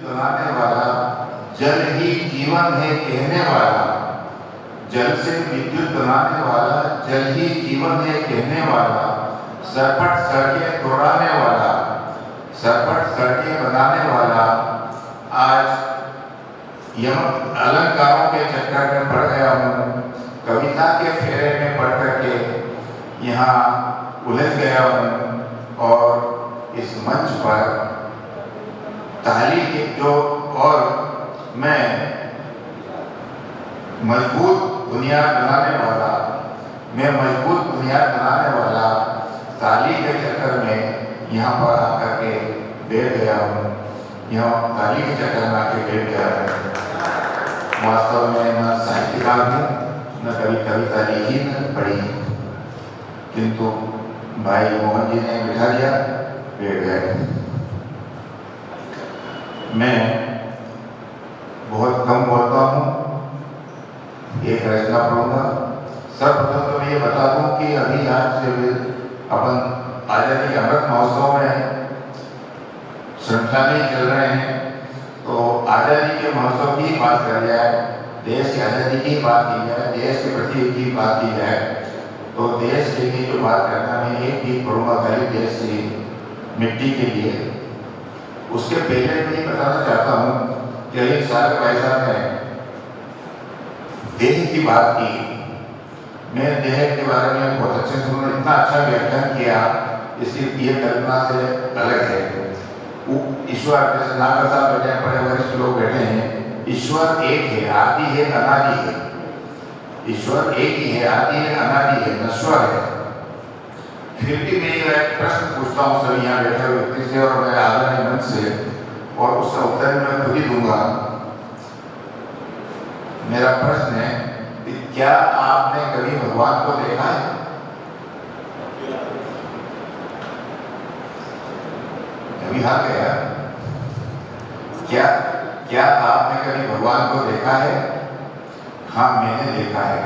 बनाने वाला, जल ही जीवन है कहने वाला, जल से विद्युत बनाने वाला, जल ही जीवन है कहने वाला, सरपट सड़कें तोड़ाने वाला, सरपट सड़कें बनाने वाला, आज यम अलंकारों के चक्कर में पड़ गया हूँ, कविता के फेरे में पड़ करके यहाँ उलझ गया हूँ और इस मंच पर ताली के जो और मैं मजबूत बुनियाद बनाने वाला, मैं मजबूत बुनियाद बनाने वाला ताली के चक्कर में यहाँ पर आकर के बैठ गया हूँ, यहाँ ताली के चक्कर में आके बैठ गया हूँ। वास्तव में न साहित्यकार हूँ, न कभी कविता लिखी न पढ़ी, किंतु भाई मोहन जी ने बिठा दिया, बैठ गए। मैं बहुत कम बोलता हूँ, एक रचना पढ़ूंगा। सर्वप्रथम तो मैं ये बता दूं कि अभी आज से अपन आज़ादी के अमृत महोत्सव में श्रृंखला में चल रहे हैं, तो आज़ादी के महोत्सव की बात कर जाए, देश की आज़ादी की बात की जाए, देश के प्रति की बात की जाए, तो देश के लिए जो बात करना, मैं एक गीत पढ़ूंगा खाली देश की मिट्टी के लिए। उसके पहले मैं ये बताना चाहता हूँ कि एक साल भाई साहब ने देह की बात की, मैं देह के बारे में बहुत अच्छे से उन्होंने इतना अच्छा व्याख्यान किया, इसकी ये कल्पना से अलग है। ईश्वर जैसे नागर साहब बैठे हैं, बड़े वरिष्ठ लोग बैठे हैं, ईश्वर एक है, आदि है, अनादि है। ईश्वर एक ही है, आदि है, अनादि है, नश्वर है। फिर भी मैं एक प्रश्न पूछता हूँ सभी यहाँ बैठे हुए व्यक्ति से और मैं आदरणीय मंच से, और उसका उत्तर मैं खुद ही दूंगा। मेरा प्रश्न है कि क्या आपने कभी भगवान को देखा है? अभी हार गया। क्या आपने कभी भगवान को देखा है? हाँ मैंने देखा है,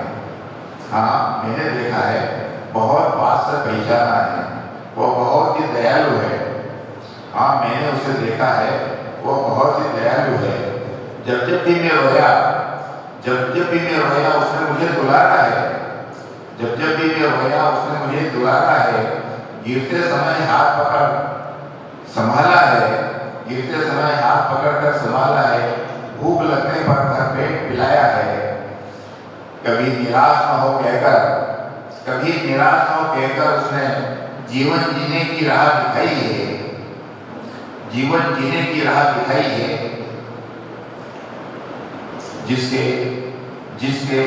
हाँ मैंने देखा है। बहुत बात से पहचाना है, वो बहुत ही दयालु है। हाँ मैंने उसे देखा है, वो बहुत ही दयालु है। जब भी मैं रोया, जब भी मैं रोया उसने मुझे दुलारा है, जब भी मैं रोया उसने मुझे दुलारा है। गिरते समय हाथ पकड़ संभाला है, गिरते समय हाथ पकड़कर संभाला है। भूख लगने पर घर पेट पिलाया है। कभी निराश न हो कहकर, कभी निराश न हो कहकर उसने जीवन जीने की राह दिखाई है, जीवन जीने की राह दिखाई है। जिसके जिसके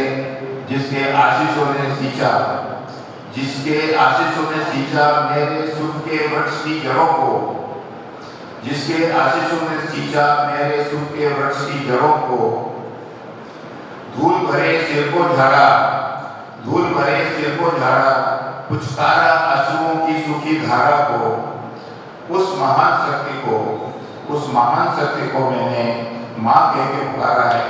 जिसके आशीषों ने सींचा, जिसके आशीषों ने सींचा मेरे सुख के वृक्ष की जड़ों को, जिसके आशीषों ने सींचा मेरे सुख के वृक्ष की जड़ों को। धूल भरे सिर को झाड़ा, धूल भरे सिर को झाड़ा, पुचकारा अश्रुओं की सूखी धारा को। उस महान शक्ति को, उस महान शक्ति को मैंने माँ कह के पुकारा है।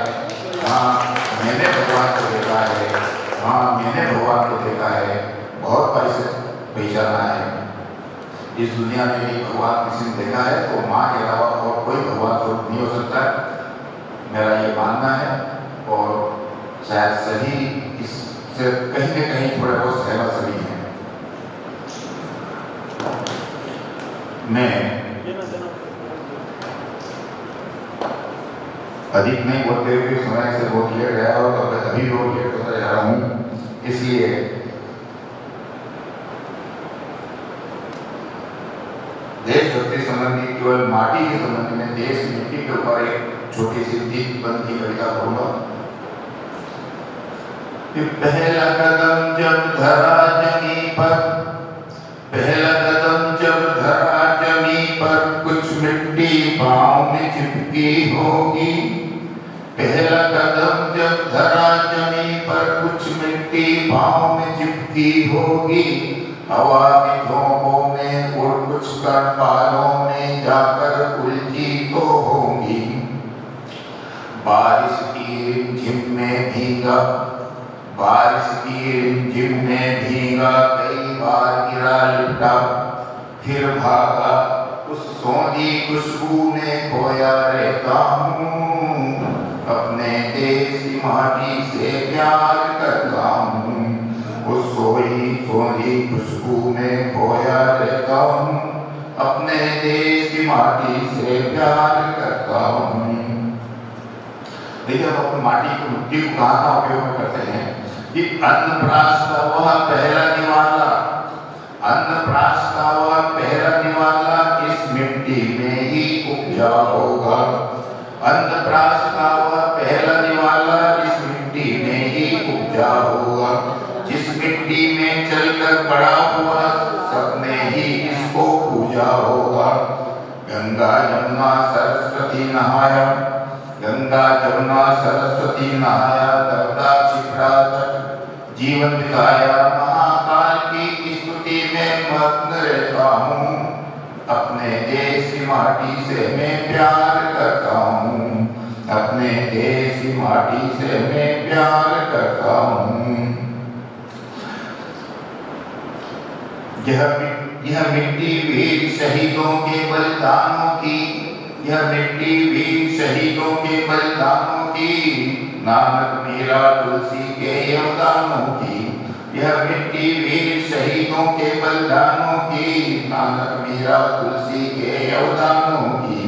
हाँ मैंने भगवान को देखा है, हाँ मैंने भगवान को देखा है। बहुत पैसे पहचाना है। इस दुनिया में भी भगवान किसी ने देखा है तो माँ के अलावा और कोई भगवान स्वरूप नहीं हो सकता है, मेरा ये मानना है। और शायद सभी इससे कहीं न कहीं थोड़े बहुत सहमत सभी हैं। मैं अधिक नहीं बोलते हुए समय से बहुत लेट गया और अभी बहुत लेट होता जा रहा हूँ, इसलिए देशभक्ति संबंधी केवल माटी के संबंध में, देश की मिट्टी के ऊपर एक छोटी सी 3 बंद की कविता पढ़ूंगा। पहला कदम जब धरा जमी पर, पहला कदम जब धरा जमी पर, कुछ मिट्टी पाँव में चिपकी होगी। पहला कदम जब धरा जमी पर, कुछ मिट्टी पाँव में चिपकी होगी। हवा में झोंकों में उड़ कुछ कर बालों में जाकर उलझी तो होंगी। बारिश की रिमझिम में भीगा, बारिश की रिमझिम में भीगा, कई बार गिरा लिपटा, फिर भागा उस सोंधी की खुशबू में खोया रहता हूँ, अपने देश की माटी से प्यार करता हूँ। उस सोई सोनी खुशबू में खोया रहता हूँ, अपने देश की माटी से प्यार करता हूँ। देखिए हम अपनी माटी को, मिट्टी को कहाँ का उपयोग करते हैं कि अन्नप्राश का वह पहला निवाला, अन्नप्राश का वह पहला निवाला इस मिट्टी में ही उपजा होगा। अन्नप्राश का वह पहला निवाला इस मिट्टी में ही उपजा होगा। जिस मिट्टी में चलकर बड़ा हुआ सबने ही इसको पूजा होगा। गंगा यमुना सरस्वती नहाया, गंगा जमुना सरस्वती नहाया, नर्मदा शिप्रा तट जीवन बिताया, महाकाल की स्तुति में मग्न रहता हूँ। अपने देश की माटी से मैं प्यार करता हूँ, अपने देश की माटी से मैं प्यार करता हूँ। यह मिट्टी वीर शहीदों के बलिदानों की, यह मिट्टी वीर शहीदों के बलिदानों की, नानक मीरा तुलसी के योगदानों की। यह मिट्टी वीर शहीदों के बलिदानों की, नानक मीरा तुलसी के योगदानों की।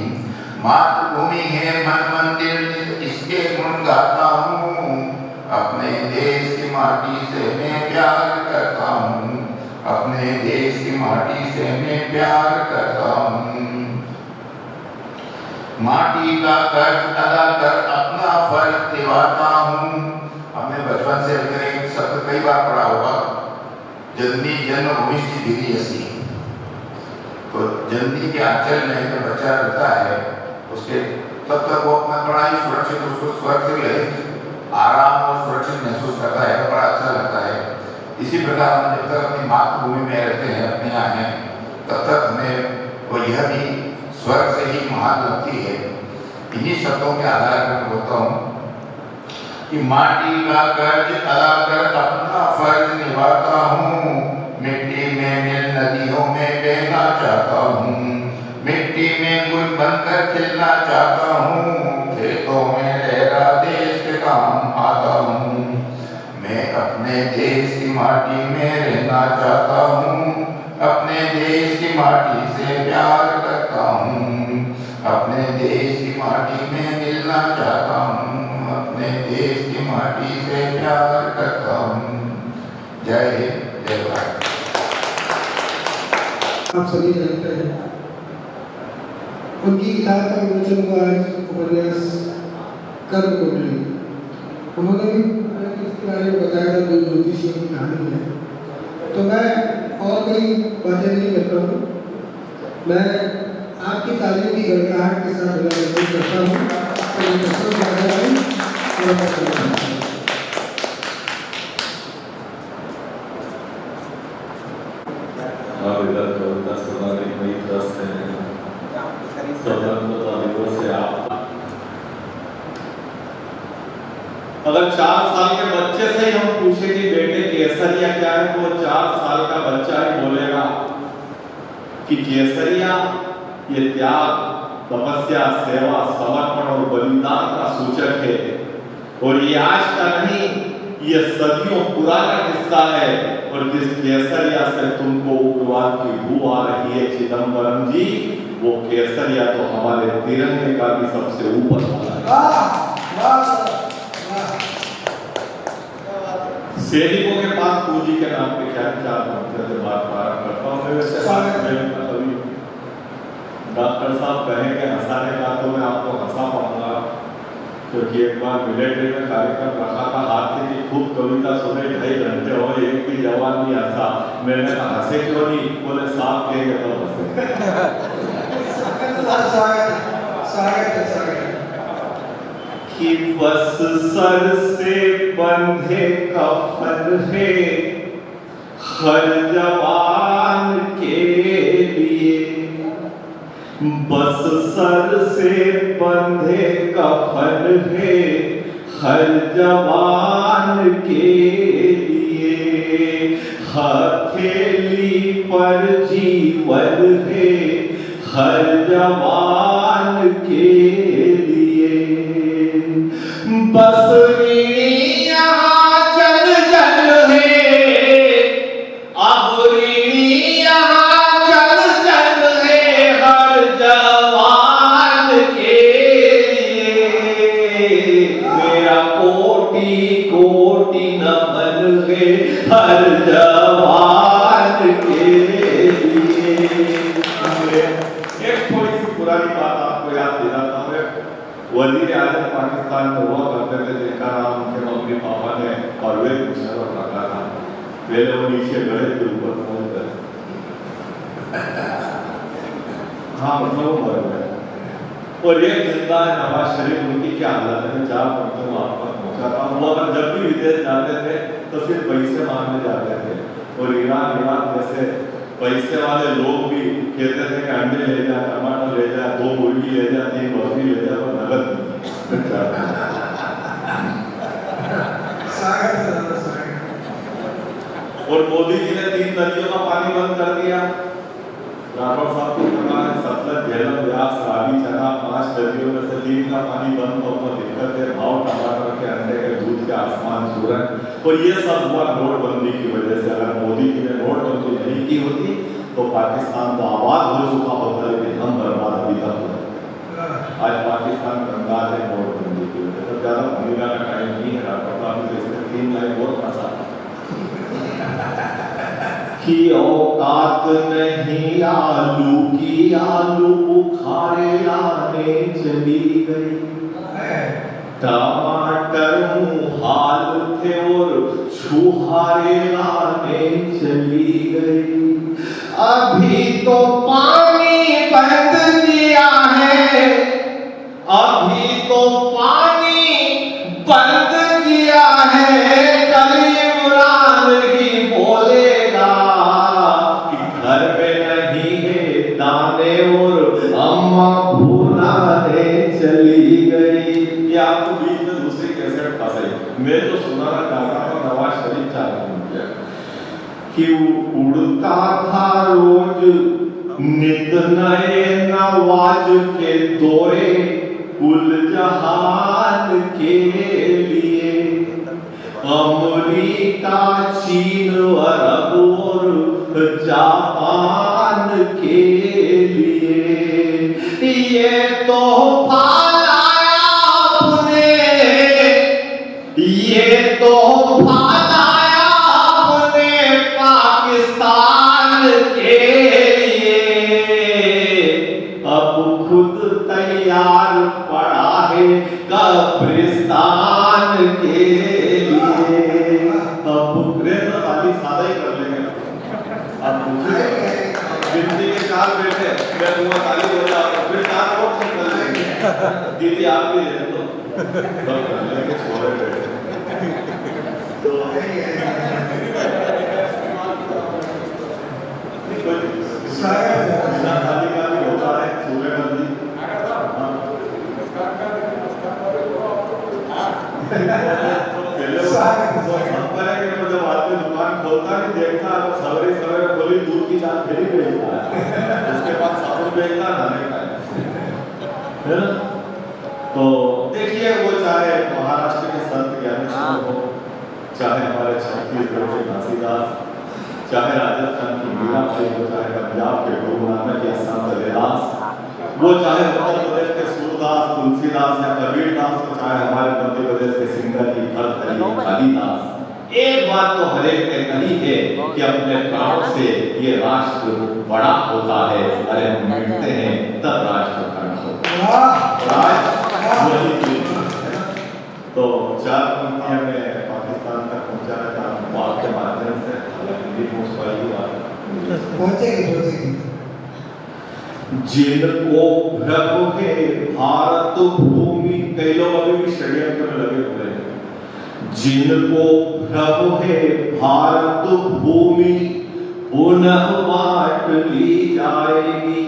मातृभूमि है मन मंदिर इसके गुण गाता हूँ, अपने देश की माटी से मैं प्यार करता हूँ, अपने देश की माटी से मैं प्यार करता हूँ। माटी का कर्ज अदा कर अपना फर्ज निभाता हूँ। हमने बचपन से लेकर एक शब्द कई बार पढ़ा होगा, जननी जन्मभूमि दिली असी। तो जननी के आंचल में जो बच्चा रहता है उसके तब तक वो अपना बड़ा ही सुरक्षित, उसको स्वर्ग से भी आराम और सुरक्षित महसूस करता है, बड़ा अच्छा लगता है। इसी प्रकार हम जब तक अपनी मातृभूमि में रहते हैं, अपने यहाँ हैं, तब तक हमें वो यह भी स्वर्ग से ही महान लगती है। इन्हीं शब्दों के आधार पर बोलता हूँ कि माटी का कर्ज अदा कर अपना फर्ज निभाता हूँ, मिट्टी में मिल नदियों में बहना चाहता हूँ, मिट्टी में गुल बनकर खिलना चाहता हूँ, खेतों में लहरा देश के काम आता हूँ। मैं अपने देश की माटी में रहना चाहता हूँ, अपने देश की माटी से प्यार करता हूँ, अपने देश की माटी में मिलना चाहता हूँ, अपने देश की माटी से प्यार करता हूँ। जय हिंद, जय भारत। आप सभी जानते हैं उनकी किताब का विमोचन हुआ है, उपन्यास कर्म कुंडली। उन्होंने भी इसके बारे में बताया था, जो ज्योतिषियों की कहानी है। तो मैं और कई बातें नहीं करता हूँ, मैं आपकी तालीम की गड़गड़ाहट के साथ विदा करता हूँ। अगर 4 साल के बच्चे से ही हम पूछे कि बेटे केसरिया क्या है, तो वो 4 साल का बच्चा ही बोलेगा कि केसरिया ये त्याग, तपस्या, सेवा, समर्पण और बलिदान का सूचक है। और ये आज का नहीं, ये सदियों पुराना किस्सा है। और जिस केसरिया से तुमको उग्रवाद की बू आ रही है चिदंबरम जी, वो केसरिया तो हमारे तिरंगे का भी सबसे ऊपर वाला है। सैनिकों के पास पूंजी के नाम पे क्या क्या मंत्र से बात करता हूँ मैं। वैसे डॉक्टर साहब कहेंगे हंसाने का तो मैं आपको हंसा पाऊंगा, क्योंकि एक बार मिलिट्री में कार्यक्रम रखा था, हाथ से की खूब कविता सुने, 2.5 घंटे हो, एक भी जवान नहीं हंसा। मैंने कहा हंसे क्यों नहीं? बोले साहब कहेंगे तो हंसे। कि बस सर से बंधे कफन है हर जवान के लिए, बस सर से बंधे कफन है हर जवान के लिए, हथेली पर जीवन है हर जवान के लिए। बस ऋणी यहाँ जल जल है, अब ऋणी यहाँ जल जल है हर जवान के लिए। मेरा कोटि कोटि नमन है हर जवान के लिए। एक थोड़ी सी पुरानी बात आपको याद दिलाता हूँ। वजीर आजम पाकिस्तान में हुआ करते थे, जिनका नाम उनके मम्मी पापा ने परवेज मुशर्रफ रखा था। पहले वो नीचे गए थे, ऊपर पहुंच गए। हाँ मतलब वो मर गए और एक जिंदा है नवाज शरीफ। उनकी क्या हालत है, 4 घंटे में आपको पहुंचा था। वो अगर जब भी विदेश जाते थे तो सिर्फ पैसे मांगने जाते थे, और ईरान जैसे पैसे वाले लोग भी कहते थे कि अंडे ले जा, टमाटर ले जा, 2 मुर्गी ले जा, 3 बकरी ले जा, और नगद और मोदी जी ने 3 नदियों का पानी बंद कर दिया। राठौर साहब को पता है, सतलज, झेलम, व्यास, रावी, चना, 5 नदियों में से 3 का पानी बंद हो तो दिक्कत है। भाव टमाटर के, अंडे के, दूध के आसमान छू रहे हैं। और ये सब हुआ नोटबंदी की वजह से। अगर मोदी जी ने नोटबंदी नहीं की होती तो पाकिस्तान तो आबाद हो चुका होता, लेकिन हम बर्बाद अभी तक होते। आज पाकिस्तान कंगाल है नोटबंदी की वजह से। ज़्यादा भूमिका का टाइम नहीं है। राठौर साहब ने इसमें 3 लाइन बहुत फंसा कि औकात नहीं आलू की, आलू बुखारे लाने चली गई। टमाटर मुहाल थे और छुहारे लाने चली गई। अभी तो पानी बंद किया है, अभी तो पानी बंद किया है। कल इमरान ही बोलेगा कि घर में नहीं है दाने और अम्मा भुनाने चली गई। ये आपको बीच में दूसरी कैसेट फंसाई। मैं तो सुनाना चाहता हूँ नवाज शरीफ चाहता हूँ कि उड़ता था रोज नित नए नवाज के दौरे कुल जहान के लिए। अमेरिका, चीन, अरब और जापान के लिए ये तोहफा लाया आपने, ये तोहफा लाया आपने पाकिस्तान के लिए। अब खुद तैयार पड़ा है कब्रिस्तान के लिए। अब बुकरे तो खाली सादा ही कर लेंगे। अब बिजली के 4 बेटे, मैं तुम्हारा ताली बोला, फिर 4 और कर लेंगे। दीदी आप भी ले लो, सब कर लेंगे, छोड़े बेटे। तो बिना थाली का भी होता है, सुबह कर दी। जब आदमी दुकान खोलता नहीं देखता, सवेरे सवेरे खोली, दूध की चाय फेरी बेचता है, उसके बाद साबुन बेचता, नहाने का है। तो देखिए, वो चाहे महाराष्ट्र के संत ज्ञानेश्वर हो, चाहे हमारे छत्तीसगढ़ के घासीदास, चाहे राजस्थान की मीराबाई हो, चाहे पंजाब के गुरु नानक या संत रविदास, वो चाहे उत्तर प्रदेश के सूरदास, तुलसीदास या कबीरदास हो, चाहे हमारे मध्य प्रदेश के सिंगरी, भरतहरि, कालिदास, एक बात तो हर एक ने कही है कि अपने प्राणों से ये राष्ट्र बड़ा होता है। अरे हम मिटते हैं तब राष्ट्र खड़ा होता है। तो 4 पंक्तियां में पाकिस्तान तक पहुंचाना चाहता हूं आपके माध्यम से। पहुंचेगी। जिनको भ्रम है भारत भूमि, कई लोग अभी भी षड्यंत्र में लगे हुए हैं। जिनको भ्रम है भारत भूमि पुनः बांट ली जाएगी।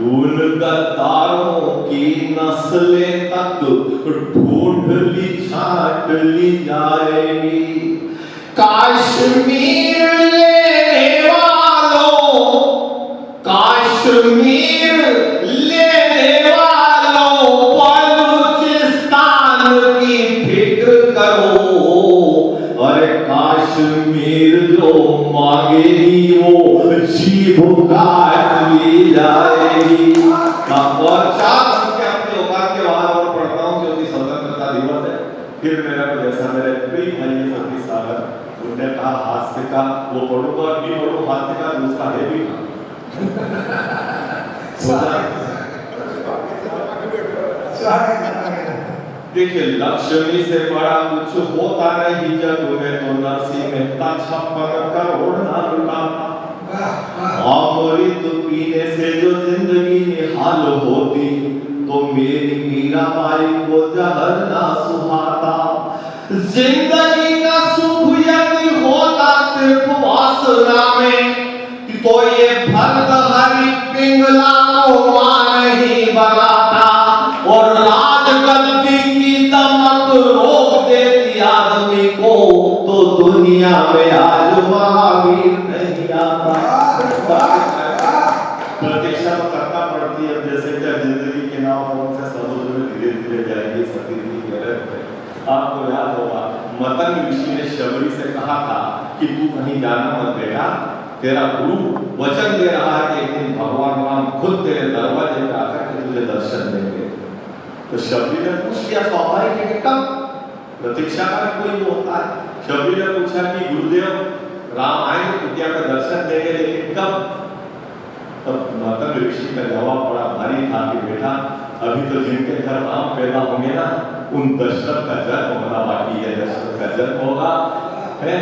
उन गद्दारों की नस्लें तक ढूंढ ली छाट ली जाएगी। कश्मीर लेने वालों, कश्मीर जाएगी। और 4 घंटे अपने औकात के बाहर और पढ़ता हूँ क्योंकि स्वतंत्रता दिवस है। फिर मेरा को जैसा मेरे प्रिय भाई सतीश सागर उन्होंने कहा हास्य का वो पढ़ूंगा और नहीं पढ़ू, हास्य का दूसरा है भी देखिए लक्ष्मी से बड़ा कुछ होता नहीं जग में, तो नरसिंह मेहता 56 करोड़ ना लुटाता। अमृत पीने से जो जिंदगी निहाल होती, तो मेरी मीरा बाई को जहर ना सुहाता। जिंदगी का सुख यदि होता सिर्फ वासना में, तो ये भक्त हरि पिंगला को मां नहीं बनाता। और राज गद्दी की दमक रोक देती आदमी को, तो दुनिया में आज महावीर नहीं आता। प्रतीक्षा तो करना पड़ती है, जैसे क्या जिंदगी के नाव से समुद्र में धीरे धीरे जाएगी सती जी कह रहे थे। आपको याद होगा मतंग ऋषि ने शबरी से कहा था कि तू कहीं जाना मत बेटा, तेरा गुरु वचन दे रहा है कि एक दिन भगवान राम खुद तेरे दरवाजे पे आकर के तुझे दर्शन देंगे। तो शबरी ने पूछ लिया स्वाभाविक है कि कब, प्रतीक्षा का कोई वो होता है। शबरी ने पूछा कि गुरुदेव राम आएंगे कुटिया का दर्शन देंगे, लेकिन कब? तब मतंग ऋषि का जवाब बड़ा भारी था कि बेटा अभी तो जिनके घर राम पैदा होंगे ना, उन दशरथ का जन्म होना बाकी है। दशरथ का जन्म होगा है,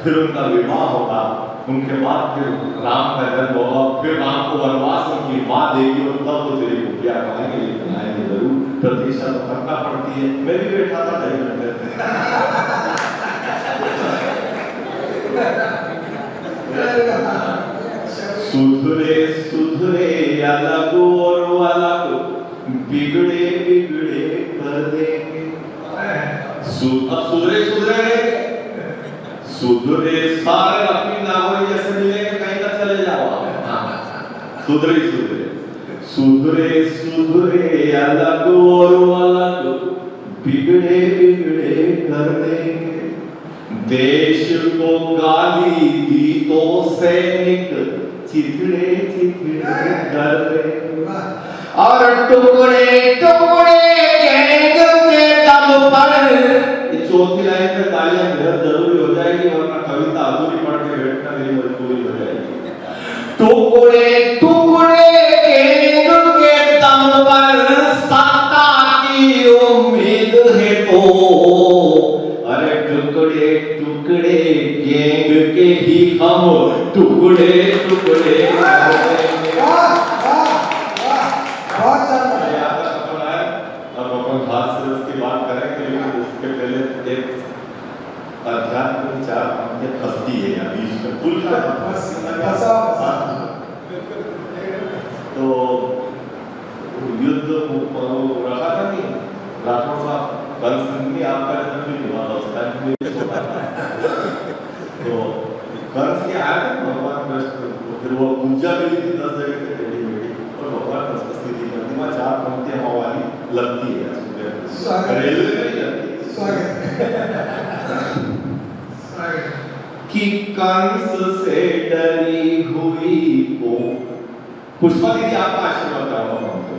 फिर उनका विवाह होगा, उनके बाद फिर राम का जन्म होगा, फिर राम को वनवास उनकी माँ देगी और तब वो तेरी कुटिया खाएंगे, लेकिन आएंगे जरूर। प्रतीक्षा तो करना पड़ती है। मैं भी बैठा था 2 घंटे सुधरे सुधरे अलग और अलग, बिगड़े बिगड़े कर देंगे। अब सुधरे सुधरे सुधरे सारे अपनी नागोरी जैसे मिलेंगे, कहीं तक चले जाओ। सुधरे सुधरे सुधरे सुधरे अलग और अलग, बिगड़े बिगड़े कर देंगे। देश को गाली दी तो सैनिक चिथड़े चिथड़े कर देंगे। और टुकड़े टुकड़े गैंग के दम पर, ये चौथी लाइन पे तालियां बेहद जरूरी हो जाएगी, वरना कविता अधूरी पढ़ के बैठना मेरी मजबूरी हो जाएगी। टुकड़े टुकड़े गैंग के दम पर सत्ता की उम्मीद है तो, अरे टुकड़े टुकड़े गैंग के ही हम टुकड़े टुकड़े की बात करेंगे, लेकिन उसके पहले एक अध्यात्म विचार हमने फंसती है या बीच में फुल का तो युद्ध रखा था नहीं, राठौर साहब कंस आपका जन्म भी हुआ था उस टाइम में, तो कंस के आया था भगवान कृष्ण, फिर वो पूजा भी थी 10 जगह से टेढ़ी मेढ़ी, और भगवान कृष्ण की स्थिति करती वहाँ 4 पंक्तियां वाली लगती है, रेलवे में लगती कि कंस से डरी हुई को, पुष्पा दीदी आपका आशीर्वाद कराऊंगा हमको।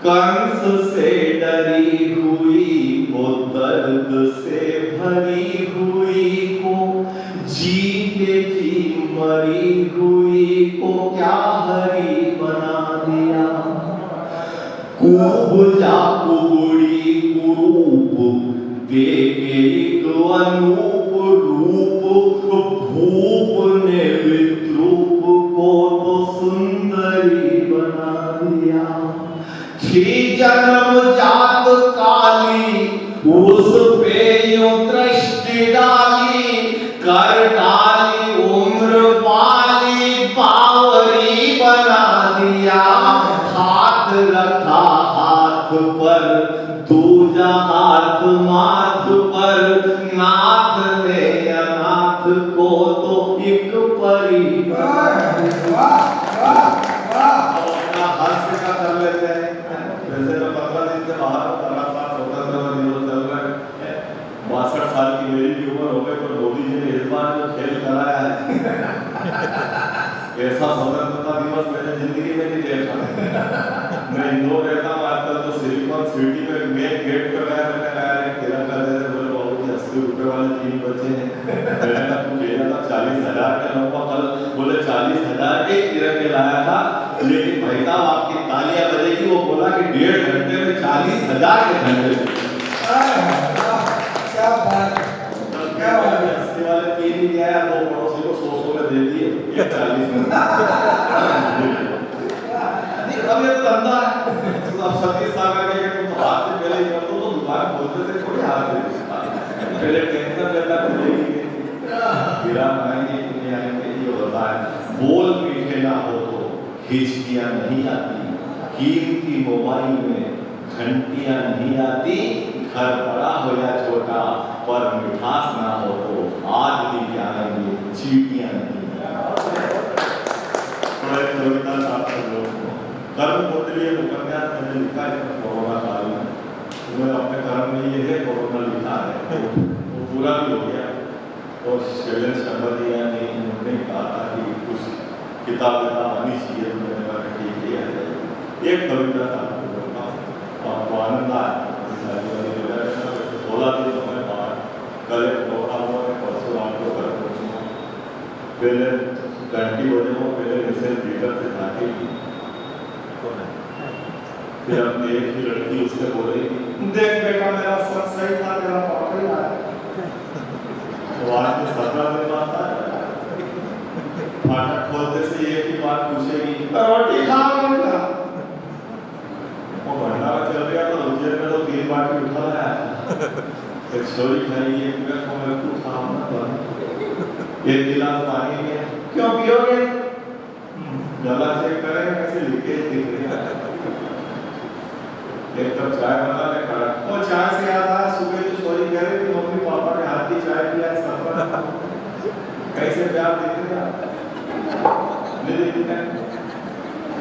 कंस से डरी हुई को, दर्द से भरी हुई को, जी के जी मरी हुई को क्या हरी बना दिया। कुब जा कुबड़ी कुरूप देके एक अनूप रूप, भूप ने विद्रूप को तो सुंदरी बना दिया। थी जन्म जात काली उस पे यूं दृष्टि डाली, कर डाली उम्र वाली बावरी बना दिया। हाथ रखा हाथ पर दूजा हाथ माथ पर, नाथ ने अनाथ को तो एक परी अपना हास्य का कर लेते हैं। वैसे तो 15 दिन से बाहर लगातार स्वतंत्रता दिवस चल रहा है, 62 साल की मेरी भी उम्र हो गई, पर मोदी जी ने इस बार जो खेल कराया है ऐसा स्वतंत्रता दिवस मैंने जिंदगी में 40,000 के लोगों का कल बोले 40,000 के तिरंगे लाया था, लेकिन भाई साहब आपकी तालियां बजेगी, वो बोला कि 1.5 घंटे में 40,000 के झंडे। क्या बात है, क्या बात है। 80 वाले 3 ही दिया है, 2 पड़ोसी को 100 में दे दिए, ये 40 में। अब ये तो धंधा है, अब 37 साल का के तुम तो हाथ से पहले ही कर दो तो दुकान खोलते से थोड़ी हाथ दे, पहले टेंशन लेता चलेगी, गिरा आएंगे कि आएंगे, ये होता है। बोल मीठे ना हो तो हिचकियां नहीं आती, कीमती मोबाइल में घंटियां नहीं आती, घर बड़ा हो या छोटा पर मिठास ना हो तो आज भी क्या आएंगे चीटियां नहीं। कर्म पुतली उपन्यास मैंने लिखा है कोरोना काल में, मैंने अपने कर्म में ये है कोरोना लिखा है, वो पूरा भी हो गया। और शैलेश शर्मा जी ने उन्होंने कहा था कि कुछ किताब आनी चाहिए, मैंने कहा ठीक है। एक कविता था आपको आनंद आया, 16 दिन समय बाद कल एक प्रोग्राम हुआ है, परसों रात को घर पहुँचूँगा, पहले घंटी बजे वो पहले जैसे लीडर से जाके फिर अब एक ही लड़की उससे बोलेगी, देख बेटा मेरा सब सही था, तेरा पापा ही आया। तो आज तो 17 दिन बाद आया, फाटक खोलते से एक ही बात पूछेगी, रोटी खाओगे क्या? वो भंडारा चल गया तो उज्जैन में तो 3 बाटी उठा लाया, एक छोरी खाई, एक मिनट को मेरे को खाना था, एक गिलास पानी है, क्यों पियोगे? गला चेक करें कैसे लीकेज दिख रही है, एक कप चाय बना ले खड़ा। वो चाय से याद आया, सुबह तो छोरी कह रही थी मम्मी पापा के हाथ की चाय पिया है, सफर कैसे प्यार दिख रहे हैं,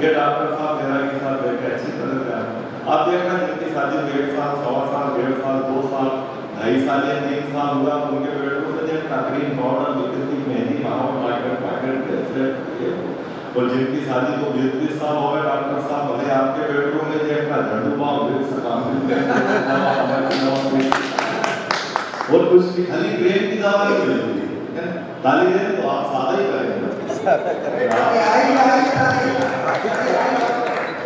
ये डॉक्टर साहब मेरा के साथ बैठे अच्छी तरह से आप देखना, जिनकी शादी 1.5 साल, 1.25 साल, 1.5 साल, 2 साल, 2.5 साल या 3 साल हुआ, उनके बेटों में जब तकरीन पाउडर लिपस्टिक मेहंदी माहौल पैकेट ब्रेसलेट, और जिनकी शादी को 20 साल हो गए, डॉक्टर साहब भले आपके बेटों में देखना झंडू पाओ और कुछ भी खाली प्रेम की दवा नहीं मिलती है, ताली दे तो आप सादा ही करेंगे,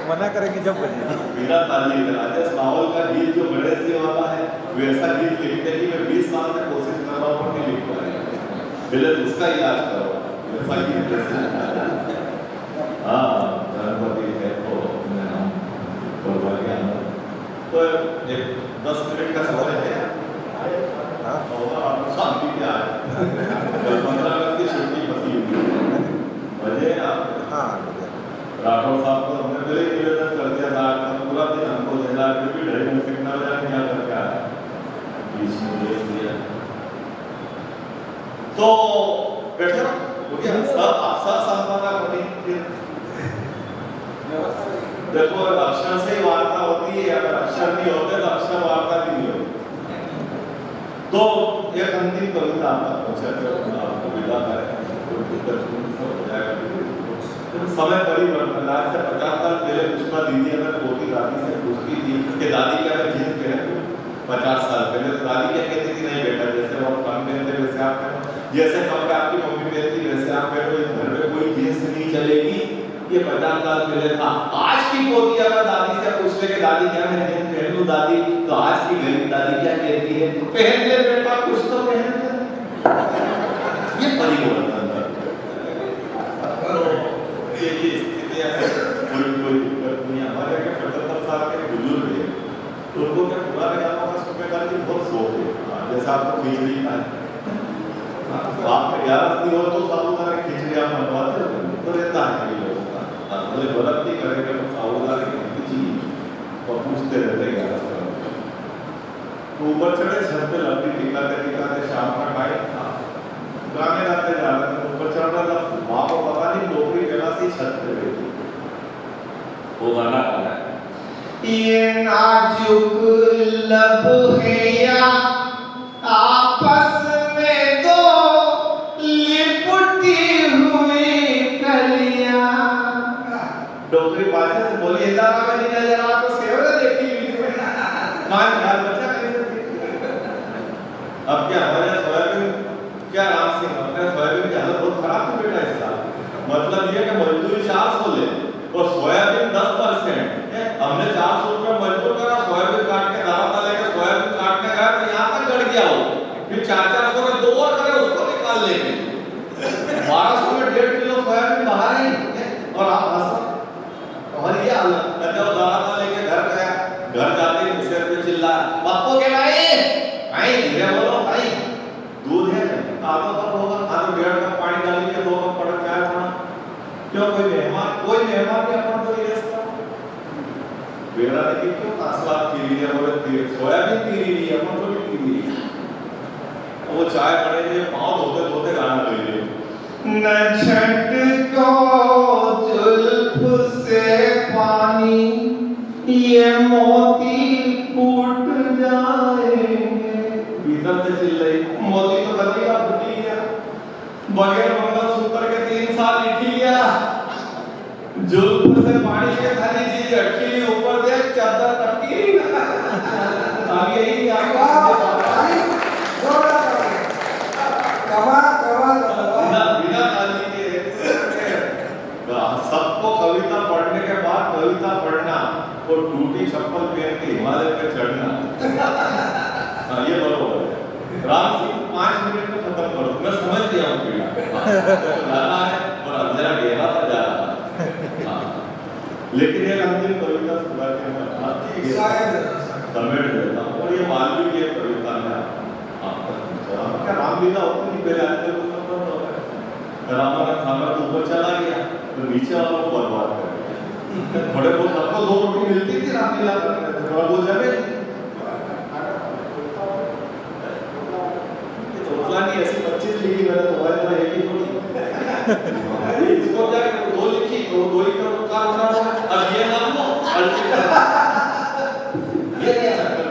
मना करेंगे जब बने बिना ताली के। राजेश माहौल का गीत जो गणेश जी वाला है, वैसा गीत लिखने की मैं 20 साल से कोशिश कर रहा हूँ, नहीं लिख पाया, पहले उसका इलाज करो, वैसा गीत। हाँ गणपति है तो मैं नाम बोलवा गया, तो एक 10 मिनट का समय है, और आप शांति क्या है, 15 अगस्त की छुट्टी फंसी हुई बजे आप। हाँ राठौर साहब को हमने पहले निवेदन कर दिया था, पूरा दिन हमको झेला, फिर भी ढाई में फेंकना जाए क्या करके आया, बीच में देख दिया तो बैठे हो गया सब अक्सर संभावना बनी। देखो अक्षर से ही वार्ता होती है, अगर अक्षर नहीं होते तो अक्षर वार्ता भी नहीं होती। तो एक अंतिम कविता आपको विदा करें, हो जाएगा। समय परिवर्तन, आज से 50 साल पहले पुष्पा दीदी अगर पोती दादी से पूछती थी कि दादी क्या मैं जींस पहनूं, 50 साल पहले तो दादी क्या कहती थी, नहीं बेटा जैसे वो कम पहनते वैसे आप पहनो, जैसे कपड़े आपकी मम्मी पहनती वैसे आप पहनो, घर में कोई जींस नहीं चलेगी, ये 50 साल पहले था। आज की पोती अगर दादी से पूछते कि दादी क्या मैं जींस पहन लूं दादी, तो आज की गरीब दादी क्या कहती है, पहन ले बेटा कुछ तो पहन ले। ये परिवर्तन ये स्थितियां है, कोई दिक्कत नहीं। हमारे 75 साल के बुजुर्ग हैं, तो उनको क्या पुराने गानों का सुनने का बहुत शौक है, जैसे आपको खिचड़ी का है, आप 11 हो तो साबुदाना खिचड़ी आप बनवाते हो तो रहता है कई लोगों का, भले व्रत नहीं करेंगे तो साबुदाना की खिचड़ी और पूछते रहते हैं 11 तो ऊपर चढ़े छत पे लकड़ी टिकाते शाम का टाइम था, गाने गाते जा रहे थे, ऊपर चढ़ रहा था, माँ को पता नहीं टोकरी पहला सी छत पे बैठी, वो गाना गा रहा है, ये नाजुक लब है या आपस में दो लिपटी हुई कलियां, टोकरी पाछे से बोली इधर आ मेरी नजर आ तो सेवरे देखी मान ख्याल बचा अब क्या हमारे सोयाबीन क्या नाम से अपने सोयाबीन के तो बहुत खराब थी बेटा इस साल। मतलब ये कि मजदूरी 400 ले और सोयाबीन 10%। हमने 400 रुपये मजदूर करा, सोयाबीन काट के दारा लेके सोयाबीन काटने गया तो यहाँ तक गड़ गया वो। फिर 400 में 2 और करे उसको निकाल लेंगे। 1200 में 1.5 किलो सोयाबीन बाहर ही और आप हंसो। और ये हालत जब दारा लेके घर गया, घर जाते ही सिर पे चिल्ला, बापू के भाई धीरे बोलो भाई, दूध है आधा कप होगा, आधा 1.5 कप पानी डाली के 2 कप पड़ चाय बना। क्यों कोई मेहमान भी अपन को नहीं रेस्ता बेरा देखिए क्यों आसवाद की लिए और सोयाबीन की रही है अपन को भी की रही है। वो चाय बने पाँव धोते धोते गाना गा रही न छटको जुल्फ से पानी ये मोती फूट जाएंगे। भीतर से चिल्ल रही मोती तो बनेगा फूटी गया, बगैर मंगलसूत्र के 3 साल लिखी गया, जुल्फ से पानी के खाली चीज रखी ऊपर देख चादर टपकी आगे ही बिना ताली के सबको कविता पढ़ने के बाद कविता पढ़ना और टूटी चप्पल पहन के हिमालय पे चढ़ना हाँ ये बरोबर है। राम सिंह 5 मिनट में खत्म कर दो, मैं समझ गया हूँ पीड़ा लाना है और अब जरा गहरा था जा रहा है। लेकिन एक अंतिम कविता सुना के मैं समेट देता हूँ और ये मालवीय की कविता है। क्या रामलीला होती नहीं पहले आते रामायण सागर तो ऊपर चला गया तो नीचे वालों को बर्बाद कर दिया। थोड़े बहुत सबको 2 रोटी मिलती थी रामलीला करने से, थोड़ा बहुत जगह नहीं ऐसी 25 लिखी मैंने तुम्हारे तरह एक ही थोड़ी इसको क्या 2 लिखी तो 2 ही करोड़ का बना हुआ। अब ये नाम लो ये क्या चक्कर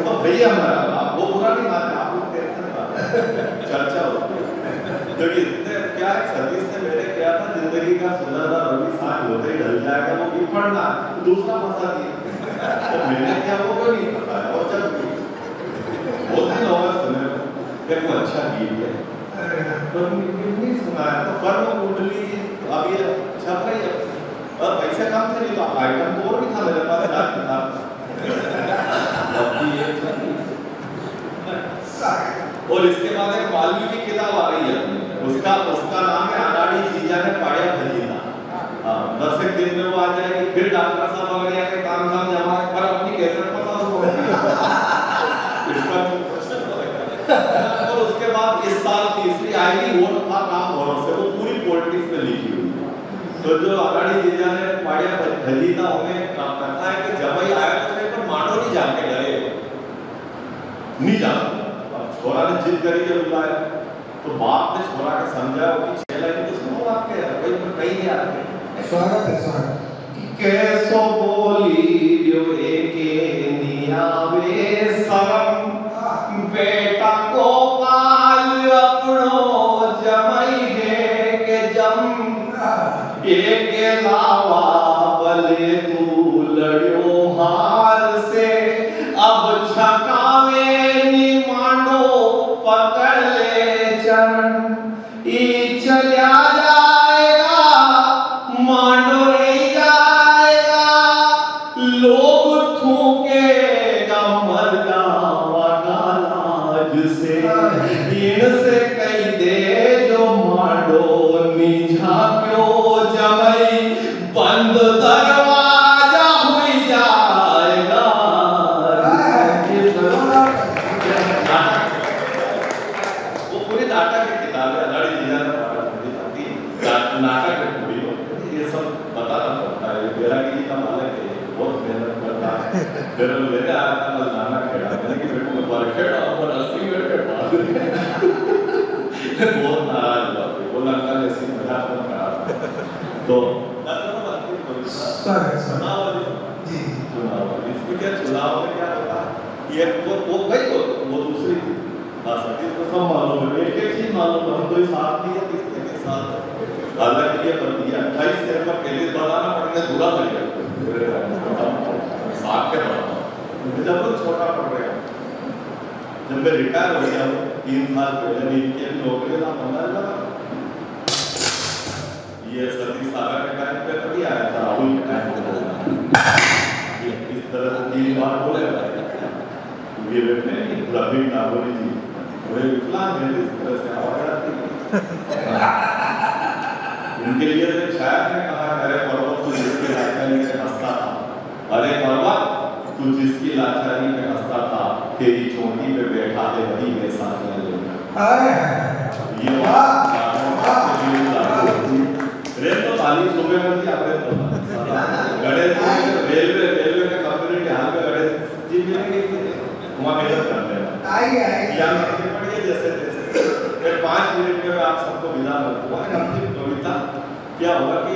तो भैया हमारा आप वो बुरा नहीं मानते, आप लोग चर्चा होती है क्योंकि क्या सतीश ने मेरे क्या था जिंदगी का सुनहरा रवि साथ होते ही ढल जाएगा वो भी पढ़ना दूसरा फंसा दिया तो मैंने क्या वो को नहीं पता है और चल बहुत ही नॉवेल सुने देखो अच्छा गीत है तो नहीं सुना है तो कर्म कुंडली अब ये छप रही है और पैसे कम थे नहीं तो आइटम तो और भी था मेरे पास जात था और इसके बाद एक मालवीय की किताब आ रही है उसका नाम है अनाड़ी जीजा ने पाया भजीना। 10 एक दिन में वो आ जाएगी फिर डॉक्टर साहब वगैरह के काम जमा पर अपनी कैसेट पता और उसके बाद इस साल तीसरी आएगी वो था काम भरोसे वो पूरी पॉलिटिक्स में लिखी हुई। तो जो अनाड़ी जीजा ने पाया भजीना उन्हें कथा है कि जब ही आया तो पर मानो नहीं जाके डरे नहीं जाता। छोरा ने जिद करी के बुलाया तो बाप ने छोरा के समझाया कि 6 लाइन तो सुनो आपके भाई मैं कहीं नहीं आते स्वागत है स्वागत कैसो बोली जो एके नियावे शरम बेटा को पाल अपनो जमई है के जम एक लावा भले तू लड़ियो हार से अब छकावे पकड़ ले चरण ई चला जाएगा मांडो नहीं जाएगा लोग थूकेगा मर जाएगा लाज से इनसे कही दे जो मांडो निझा क्यों जमई बंद दरवाजा हुई जाएगा। नाटक ये सब बताना पड़ता है मेरा की का मालिक है बहुत मेहनत करता है फिर मेरे आया था नाना खेड़ा मैंने कि बेटे को बार खेड़ा और 80 मिनट के बाद बहुत नाराज हुआ वो अंकल ऐसी मजाक मत करा तो चुनाव जी चुनाव इसमें क्या चुनाव में क्या होता है ये वो भाई वो दूसरी थी सतीश को सब मालूम है एक एक चीज मालूम है हम कोई साथ नहीं है किसके के साथ हालांकि ये पर दिया 28 से पर पहले बताना पड़ने बुरा लग गया साथ के पढ़ा जब तो छोटा पड़ गया जब मैं रिटायर हो गया 3 साल पहले इनकी नौकरी का बंदा लगा। ये सतीश सागर के टाइम पे कभी आया था, राहुल के टाइम पे ये इस तरह से 3 बार बोले ये बेटे प्रवीण नागोरी जी बड़े विकलांग हैं, इस तरह से आवाज आती है। उनके लिए तो शायद ने कहा, अरे पर्वत तू जिसकी लाचारी में हंसता था, अरे पर्वत तू जिसकी लाचारी में हंसता था, तेरी चोटी पे बैठा है वही मेरे साथ ये रेल तो ताली सुबह में थी आपने तो गणेश रेलवे के कम्युनिटी हाल में गणेश जी मिलेंगे वहाँ मेहनत करने या पढ़िए जैसे जैसे फिर 5 मिनट में मैं आप सबको विदा करूँगा। अंतिम कविता क्या होगा कि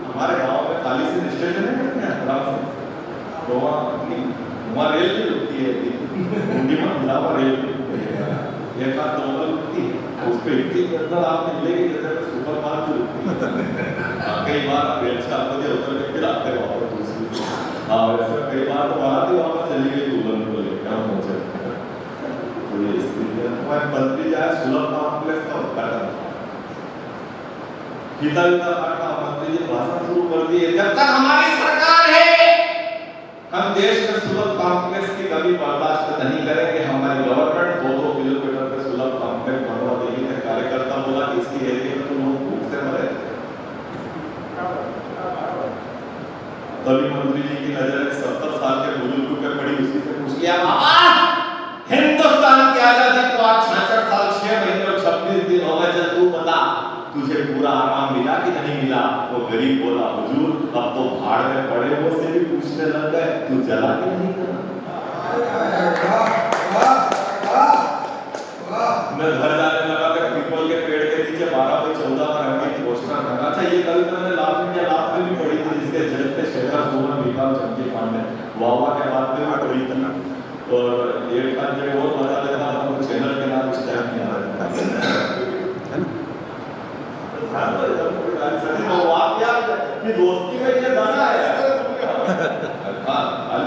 हमारे गांव में खाली से स्टेशन है तो वहाँ रेल भी रुकती है, उनकी में मिला हुआ रेल एक बार दो रुकती है, उस पर इतनी अंदर आप मिलेगी जैसे सुपर मार्केट रुकती है। कई बार रेल से आपको जो उतर के फिर आते वापस दूसरी वैसे कई बार तो आती वापस चली गई दुल्हन को लेकर हम पहुंचे। तो ये स्थिति है। मंत्री जाए सुलभ कॉम्प्लेक्स का उद्घाटन गीता का मंत्री जी भाषण शुरू कर दिए, जब तक हमारी सरकार है हम देश में सुलभ कॉम्प्लेक्स की कभी बर्दाश्त नहीं करेंगे। हमारी गवर्नमेंट 2-2 किलोमीटर पे सुलभ कॉम्प्लेक्स बनवा देगी। कार्यकर्ता बोला कि इसकी एरिया में तो लोग भूख से मरे। तभी मंत्री जी की नजर 70 साल के बुजुर्ग पे पड़ी, उसी से पूछ लिया, बाबा हिंदुस्तान की आजादी को आज 66 साल 6 महीने और 26 दिन हो गए, चल तू बता तुझे पूरा आराम मिला कि नहीं मिला? वो गरीब बोला, हुजूर अब तो भाड़ में पड़े वो से भी पूछने लग गए तू जला कि नहीं करा? मैं घर जाने लगा कि पीपल के पेड़ के नीचे 12/14 का रंगीन पोस्टर लगा। अच्छा ये कविता मैंने लाभ में भी पढ़ी थी, जिसके जगत शेखर सुमन विकास चंकी पांडे वावा के बाद में पढ़ी थी। और एक बार जब वो बता देता था तो चैनल के नाम इस टाइम नहीं आ रहा कि दोस्ती में ये गाना है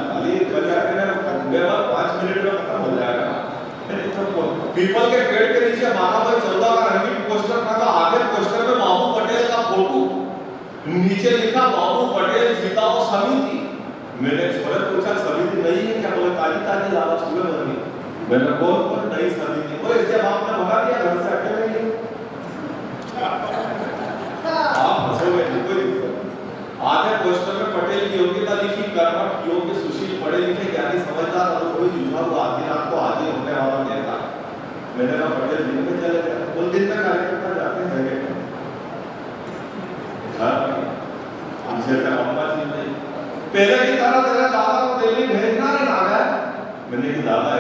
खाली मेरा 5 मिनट में खत्म हो जाएगा। पीपल के पेड़ के नीचे 12/14 का रंगीन पोस्टर लगा, आगे पोस्टर में बाबू पटेल का फोटो, नीचे लिखा बाबू पटेल जिताओ समिति। मैंने छोरे पूछा समिति नहीं है क्या? बोले ताजी लाला सुबह बनी। मैंने कौन नई समिति? बोले इसके बाप ने भगा दिया घर से अकेले ही। आप हंसोगे नहीं, कोई आधे पोस्टर में पटेल की योग्यता लिखी, कर्मठ योग्य सुशील पढ़े लिखे ज्ञानी समझदार और कोई जुझा हुआ आधी रात को हाजिर होने वाला नेता। मैंने कहा पटेल दिन में चले गए, उस दिन में कार्यकर्ता जाते हैं जगह हमसे अम्मा जी नहीं पहले की तरह तेरे दादा को दिल्ली भेजना नहीं आ गया। मैंने कि दादा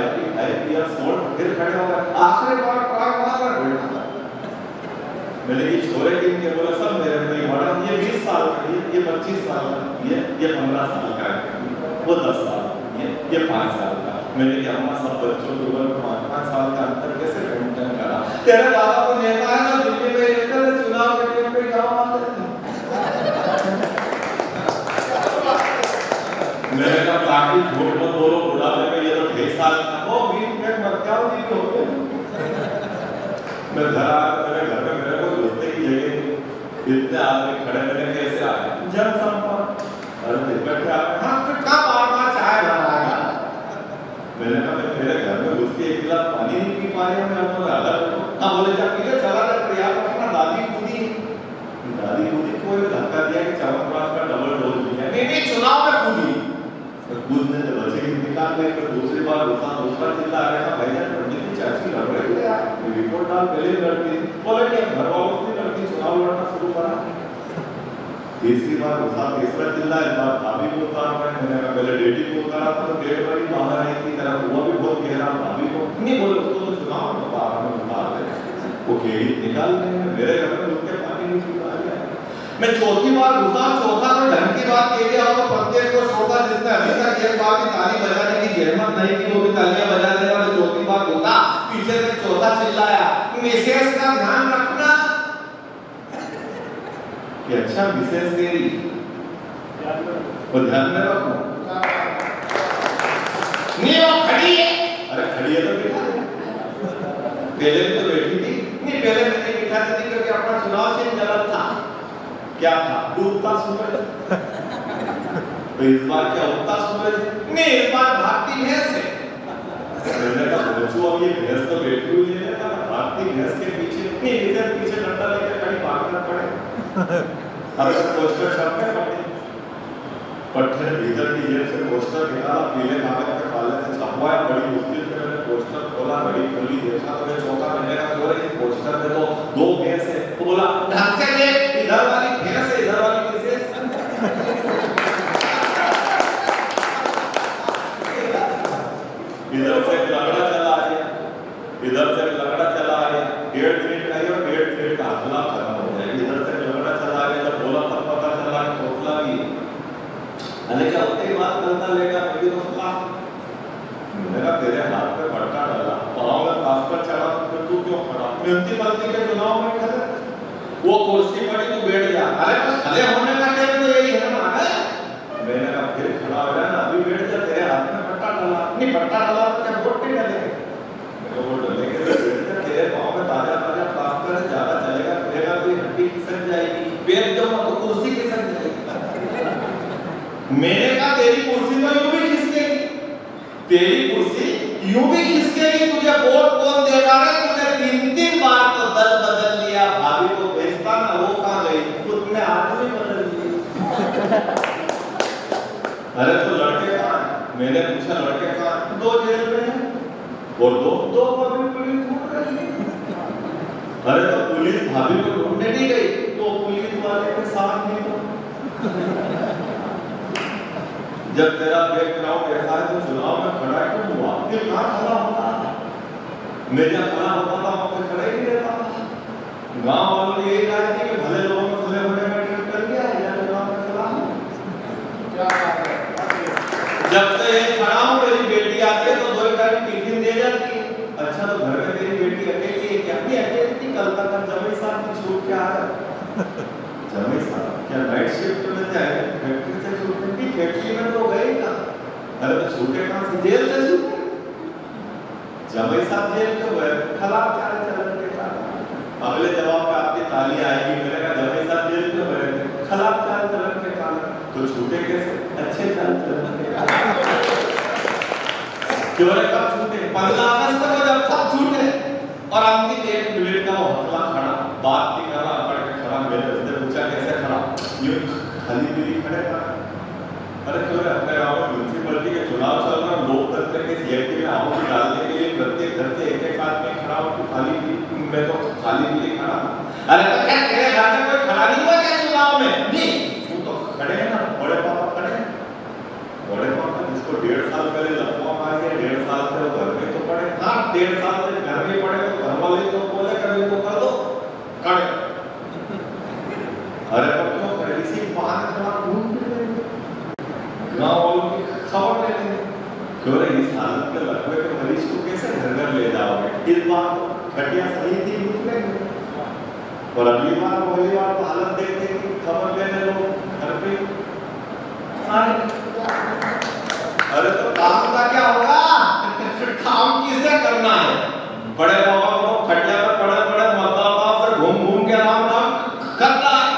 IPR सोल्ड फिर खड़े हो गए, आखिरी बार ट्रक मार बैठा। मैंने कि छोरे टीम के बोला सब मेरे में बड़ा, ये 20 साल का, ये 25 साल का, ये 15 साल का है, वो 10 साल, ये 5 साल का। मैंने कि अम्मा सब बच्चों के ऊपर 5 साल का अंतर कैसे मेंटेन करा? तेरे दादा को नेता है ना दिल्ली में लेकर चुनाव के टाइम पे क्या मानते थे? मैंने कहा बाकी झूठ मत बोलो, बुढ़ापे में ये तो 2.5 साल का हो 20 मिनट मत क्या हो गए। मैं मेरे घर में मेरे को घुसने की जगह इतने आदमी खड़े, मैंने कैसे आ गए? जनसंपर्क अरे बैठे आप हाँ कितना बार चाय बनाएगा। मैंने कहा मैं मेरे घर में घुस के 1 गिलास पानी नहीं पी पा रही हूँ, मैं अपना दादा हाँ बोले जा पी ले, चला जा प्रयाग अपना दादी कूदी को धक्का दिया कि च्यवनप्राश का डबल डोज दिया, नहीं चुनाव में कूदने से बचे निकाल गए। फिर दूसरी बार दूसरा चिल्ला आ रहा भैया पंडित जी चाची लड़ रहे थे यार, रिपोर्ट डाल पहले लड़ती बोले कि घर वालों से लड़ती चुनाव लड़ना शुरू करा। तीसरी बार तीसरा चिल्ला, इस बार भाभी को उतार रहे। मैंने कहा पहले बेटी को उतारा था तो डेढ़ बड़ी बाहर आई थी, तेरा हुआ भी बहुत गहरा, भाभी को नहीं बोले उसको तो चुनाव में बाहर में उतार रहे, वो केड़ी निकाल रहे। मेरे घर में उसके पानी नहीं छूटा गया। मैं चौथी बार घुसा, चौथा कोई ढंग की बात कह दिया और प्रत्येक को छोटा, जिसने अभी तक एक बार भी ताली बजाने की जहमत नहीं की वो भी तालियां बजा देगा। मैं चौथी बार घुसा, पीछे से चौथा चिल्लाया विशेष का ध्यान रखना कि अच्छा विशेष तेरी वो ध्यान में रखो नहीं वो खड़ी है, अरे खड़ी है तो बिठा पहले भी तो बैठी थी। नहीं पहले मैंने बिठाती थी क्योंकि अपना चुनाव चिन्ह गलत था। क्या था? डूबता सूरज। तो इस बार क्या उगता सूरज? नहीं इस बार भागती भैंस है। मैंने कहा बच्चों अब ये भैंस तो बैठी हुई है ना, भागती भैंस के पीछे नहीं इधर पीछे डंडा लेकर कहीं भागना पड़े। अब तो पोस्टर छपने पड़े। पट्टे भीतर की जेब से पोस्टर निकाला, पीले कागज पे काले से छपवाया, बड़ी मुश्किल से मैंने पोस्टर खोला, घड़ी खोली, देखा तो मैं चौंका। मैंने कहा क्यों रे पोस्टर में तो 2 भैंस है। तो बोला ढंग से देख, इधर वाली भैंस है, इधर वाली किसे? इधर से लगड़ा चला आ गया, इधर से लगड़ा चला आ गया। 1.5 मिनट आई और 1.5 मिनट का हाथला खत्म हो गया। इधर से लगड़ा चला आ गया, जब बोला तब पता चला कि खोखला भी। अरे क्या होते ही बात करता लेगा मेरी दोस्तला। मेरा तेरे हाथ पे पट्टा डाला, पाँव में पास पर चढ़ा, तो तू क्यों खड़ा? म्युनिसिपैलिटी के चुनाव में खड़े, वो कुर्सी पड़ी तू बैठ जा। अरे बस खड़े होने का टाइम तो यही है ना। मैंने कहा फिर खड़ा हो जाना, अभी बैठ जा, तेरे हाथ में पट्टा डाला। नहीं पट्टा डाला तो क्या वोट नहीं डालेंगे? वोट डालेंगे तो बैठ जा, तेरे पाँव में ताजा ताजा प्लास्टर है, ज्यादा चलेगा फिरेगा तो हड्डी खिसक जाएगी, पैर जमा तो कुर्सी खिसक जाएगी। मैंने कहा तेरी कुर्सी तो यूं भी खिसकेगी, तेरी कुर्सी यूं भी खिसकेगी। तुझे वोट कौन देगा रे? तुझे 3 बार तो दल बदल लिया, भाभी को भेजता ना, वो कहां गई? खुद में आदमी बदल लिया। अरे तो लड़के कहां? मैंने पूछा लड़के कहां? 2 जेल में हैं और 2 भाभी पुलिस ढूंढ रही है। अरे तो पुलिस भाभी को ढूंढने नहीं गई तो पुलिस वाले के साथ नहीं। तो जब तेरा बैकग्राउंड ऐसा है तो चुनाव में खड़ा है क्यों हुआ? फिर कहाँ खड़ा होता? मैं जब खड़ा होता था वहाँ पे खड़ा ही नहीं रहता था। गाँव वालों ने यही कहा थी कि भले लोगों में भले होने का टिकट कर दिया है, या चुनाव में खड़ा हूँ। जब तक ये खड़ा हूँ मेरी बेटी आती है तो 2 टाइम टिफिन दे जाती है। अच्छा तो घर में तेरी बेटी अकेली है क्या? नहीं अकेली थी, कल तक जमीन साहब की छूट क्या है? जमीन साहब क्या नाइट शिफ्ट में जाए? फैक्ट्री से छूट नहीं, फैक्ट्री में तो गए ना। अरे तो छूटे कहाँ से? जेल से छूटे। जमीन साहब जेल के गए, खिलाफ चाल चलन के कारण। अगले जवाब पे आपकी ताली आएगी। मैंने कहा जमीन साहब जेल के गए, खिलाफ चाल चलन के कारण। तो छूटे कैसे? अच्छे चाल चलन के कारण। क्यों रे कब छूटे? 15 अगस्त को जब सब छूटे और अंतिम 1 मिनट का हौसला खड़ा, बात नहीं कर रहा, पढ़ के खड़ा। मैंने उससे पूछा कैसे खड़ा? यूं खाली पीली खड़े था। अरे क्यों रे अपने गाँव में म्युनिसिपैलिटी के चुनाव चल रहा है, लोकतंत्र के सीएमटी में आमों की डालने के लिए प्रत्येक घर से एक आदमी खड़ा हो, खाली पीली मैं तो खाली पीली खड़ा। अरे तो क्या तेरे घर में कोई खड़ा नहीं हुआ क्या चुनाव में? नहीं वो तो खड़े हैं ना, बड़े पापा खड़े हैं। बड़े पापा जिसको 1.5 साल पहले लकवा मार के 1.5 साल से वो घर में तो पड़े। हाँ 1.5 साल से घर में पड़े तो घर वाले तो बोले कभी तो कर दो खड़े। अरे पर क्यों खड़े? इसी बहाने थोड़ा घूम फिर लेंगे, गाँव वालों की खबर ले लेंगे। क्यों रे इस हालत में लकवे के मरीज को कैसे घर घर ले जाओगे? इस बार तो खटिया सही थी निकलेंगे और अगली बार पहली बार तो हालत देख के खबर लेने लोग घर पे आए। अरे तो काम का क्या होगा? काम किसे करना है? बड़े बाबा को खटिया पर पड़े पड़े मतदाताओं से घूम घूम के राम राम करता है।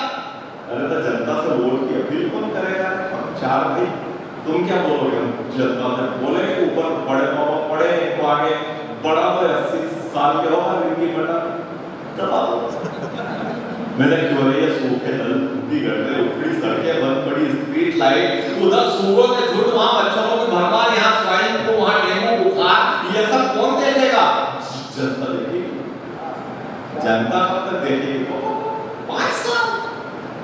अरे तो जनता से वोट की अपील कौन करेगा? 4 भाई तुम क्या बोलोगे? जनता से बोलेंगे ऊपर बड़े बाबा पड़े तो आगे बड़ा तो 80 साल के होगा इनकी बटा दबा मैंने क्यों नहीं ये सूखे नल टूटी गड्ढे उखड़ी सड़कें बंद पड़ी स्ट्रीट लाइट, उधर सूअरों के झुंड, वहां मच्छरों की भरमार, यहाँ स्वाइन फ्लू, वहां डेंगू बुखार, ये सब कौन देखेगा? जनता देखेगी। जनता कब तक देखेगी? 5 साल।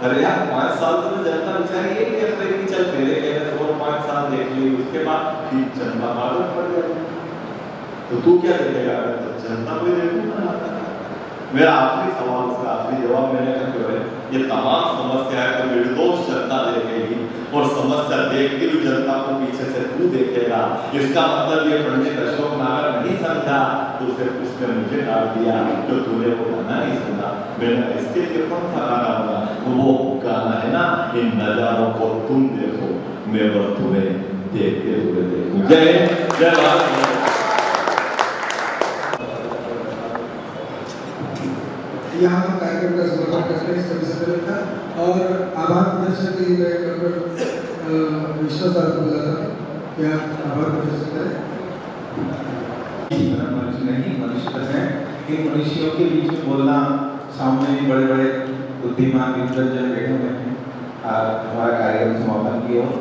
अरे यार 5 साल से तो जनता बेचारी ये देख रही थी, चल तेरे कहने से और 5 साल देख ली, उसके बाद फिर जनता मालूम पड़ जाएगी। तो तू क्या देखेगा? तो जनता को देखूंगा। मेरा आखिरी सवाल, उसका आखिरी जवाब मैंने कहा क्यों है ये तमाम समस्याएं तो निर्दोष जनता देखेगी और समस्या देखती हुई जनता को पीछे से तू देखेगा। इसका मतलब ये पंडित अशोक नागर नहीं समझा तो उसने मुझे डाल दिया जो तूने वो गाना नहीं सुना। मैंने इसके लिए कौन सा गाना होगा? वो गाना है ना, इन नजारों को तुम देखो मैं बस तुम्हें देखते हुए देखूं। जय जय भारत। यहाँ कार्यक्रम का समर्थन करते हैं सभी संगठन का। और आभार प्रदर्शन के लिए मैं डॉक्टर विश्व साहब को बुलाता हूँ कि आप आभार प्रदर्शन करें। मनुष्य नहीं, मनुष्य है। इन मनुष्यों के बीच में बोलना, सामने भी बड़े बड़े बुद्धिमान विद्वजन बैठे हुए हैं। हमारा कार्यक्रम समापन की ओर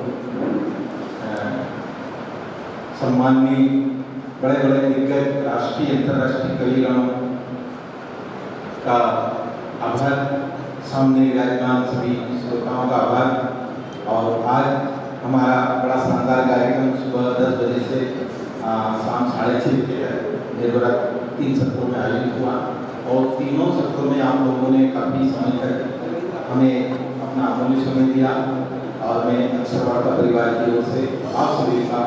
सम्माननीय बड़े बड़े दिग्गज राष्ट्रीय अंतर्राष्ट्रीय कविगणों का आभार, सामने विराजमान सभी श्रोताओं का आभार। और आज हमारा बड़ा शानदार कार्यक्रम सुबह 10 बजे से शाम 6:30 बजे निर्भरत 3 सत्रों में आयोजित हुआ। और तीनों सत्रों में आप लोगों ने काफ़ी समय तक हमें अपना अमूल्य समय दिया। और मैं अक्षर वार्ता परिवार की ओर से आप सभी का